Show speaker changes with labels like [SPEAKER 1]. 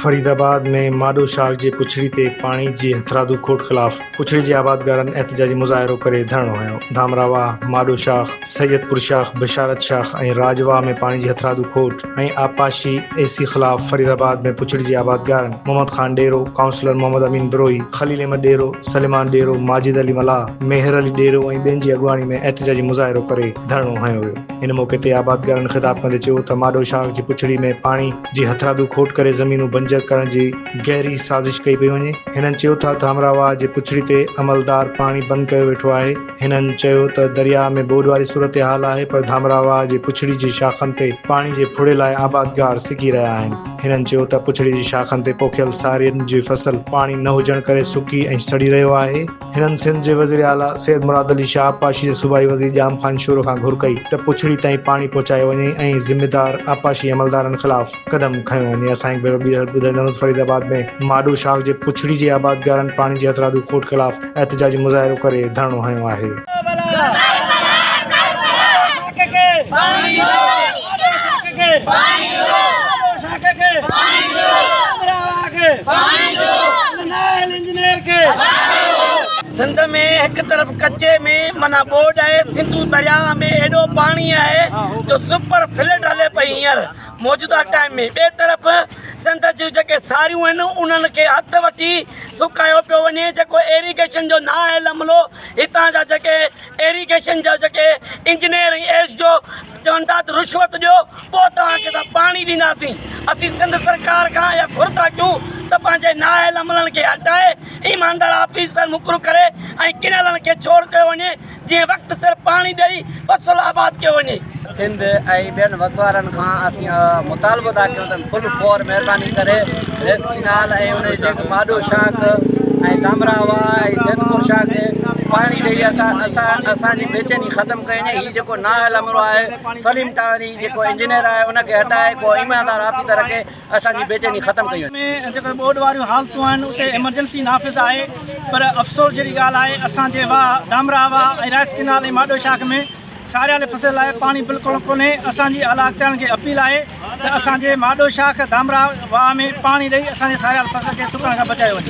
[SPEAKER 1] फरीदाबाद में माडो शाख जे पुछड़ी ते पाणी जी हथरादू खोट ख़िलाफ़ पुछड़ी जे आबादगारनि एहतजाजी मुज़ाहिरो करे धरणो हयो। धामरावा, माडो शाख, सैयदपुर शाख, बशारत शाख ऐं राजवा में पाणी जी हथरादू खोट ऐं आपाशी एसी ख़िलाफ़ फरीदाबाद में पुछड़ी जे आबादगारनि मोहम्मद खान डेरो, काउंसलर मोहम्मद अमीन बिरोई, खलील अहमद डेरो, सलेमान डेरो, माजिद अली मलाह, मेहर अली डेरो ऐं ॿियनि जी अॻुवाणी में एहतजाजी मुज़ाहिरो करे धरणो हयो वियो। इन मौक़े ते आबादगारनि ख़िताब कंदे चयो त माडो शाख जी पुछड़ी में पाणी जी हथरादू खोट करे ज़मीनूं बंजर करण जी गहरी साज़िश कई पई वञे। हिननि चयो त धामरावा जे पुछड़ी ते अमलदार पाणी बंदि कयो वेठो आहे। हिननि चयो त दरिया में ॿोॾि वारी सूरत हाल आहे, पर धामरावा जे पुछड़ी जी शाखनि ते पाणी जे फुड़े लाइ आबादगार सिकी रहिया आहिनि। हिननि चयो त पुछड़ी जी शाखनि ते पोखियल सारियुनि जी फसल पाणी न हुजण करे सुकी ऐं सड़ी रहियो आहे। हिननि सिंध जे वज़ीर आला सैयद मुराद अली शाह आपाशी जे सूबाई वज़ीर जाम खान शोरो खां घुर कई त पुछड़ी ताईं पाणी पहुचायो वञे ऐं ज़िमेदार आपाशी अमलदारनि ख़िलाफ़ क़दम खयो वञे। असांखे ॿुधाईंदा फरीदाबाद में माडो शाख जे पुछड़ी जे आबादगारनि पाणी जी हथरादू खोट ख़िलाफ़ एहतजाजी मुज़ाहिरो करे धरणो हयो आहे।
[SPEAKER 2] सिंध में एक तरफ कच्चे में मना बोर्ड है, सिंधु दरिया में एडो पानी है जो सुपर फ्लड हले पई हींअर मौजूदा टाइम में। बे तरफ सिंध जूं जेके सारियूं आहिनि उन्हनि खे हथ वठी सुकायो पियो वञे। जेको एरीगेशन जो न आहे लमलो, हितां जा जेके एरीगेशन जा जेके इंजीनियर एस जो चवनि था त रिश्वत ॾियो पोइ तव्हांखे त पाणी ॾींदासीं। असीं सिंध सरकार खां इहा घुर था कयूं त पंहिंजे नाहे लमलनि खे हटाए ईमानदार ऑफिसर मुक़ररु करे ऐं किनारनि खे छोड़ कयो वञे, जीअं वक़्तु सिर पाणी ॾेई फसल आबाद कयो वञे।
[SPEAKER 3] सिंध ऐं ॿियनि वसवारनि खां असीं मुतालबो था कयूं त फुल फॉर महिरबानी करे रेस किनाल ऐं उन जेके माडो शाख ऐं धामरावा ऐं सैदपुर शाख पाणी ॾेई असांजी बेचैनी ख़तमु कई वञे। हीउ जेको नाहे लमिरो आहे सलीम टावरी जेको इंजीनियर आहे उनखे हटाए को ईमानदार ऑफिसर खे असांजी बेचैनी ख़तमु कई वञे।
[SPEAKER 4] जेको ॿोॾि वारियूं हालतूं आहिनि उते एमरजेंसी नाफ़िज़ आहे, पर अफ़सोस जहिड़ी ॻाल्हि आहे असांजे धामरावा ऐं राइस किनाल ऐं माडो शाख में सारियाले फसल लाइ पाणी बिल्कुलु कोन्हे। असांजी आला अख़्तियारनि खे अपील आहे त असांजे माडो शाख धामरावा में पाणी ॾेई असांजे सारियाल फसल खे सुकण खां बचायो वञे।